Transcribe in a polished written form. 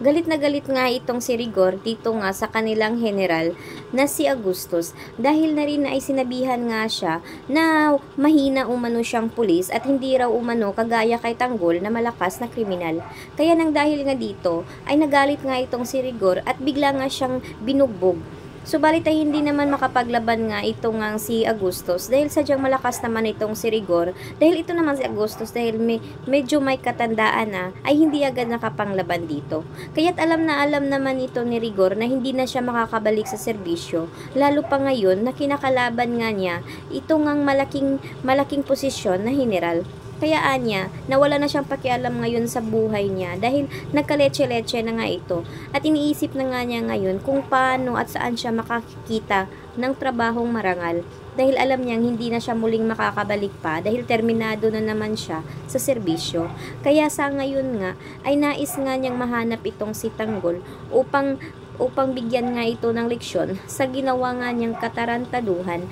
Galit na galit nga itong si Rigor dito nga sa kanilang general na si Agustus dahil na rin ay sinabihan nga siya na mahina umano siyang pulis at hindi raw umano kagaya kay Tanggol na malakas na kriminal. Kaya nang dahil nga dito ay nagalit nga itong si Rigor at bigla nga siyang binugbog. Subalit ay hindi naman makapaglaban nga itong nga si Agustus dahil sadyang malakas naman itong si Rigor. Dahil ito naman si Agustus dahil medyo may katandaan na ay hindi agad nakapanglaban dito. Kaya't alam na alam naman ito ni Rigor na hindi na siya makakabalik sa serbisyo. Lalo pa ngayon na kinakalaban nga niya itong ang malaking posisyon na general. Kaya anya, nawala na siyang pakialam ngayon sa buhay niya dahil nagkaletse-letse na nga ito. At iniisip na nga niya ngayon kung paano at saan siya makakikita ng trabahong marangal. Dahil alam niyang hindi na siya muling makakabalik pa dahil terminado na naman siya sa serbisyo. Kaya sa ngayon nga ay nais nga niyang mahanap itong si Tanggol upang bigyan nga ito ng leksyon sa ginawa nga niyang katarantaduhan.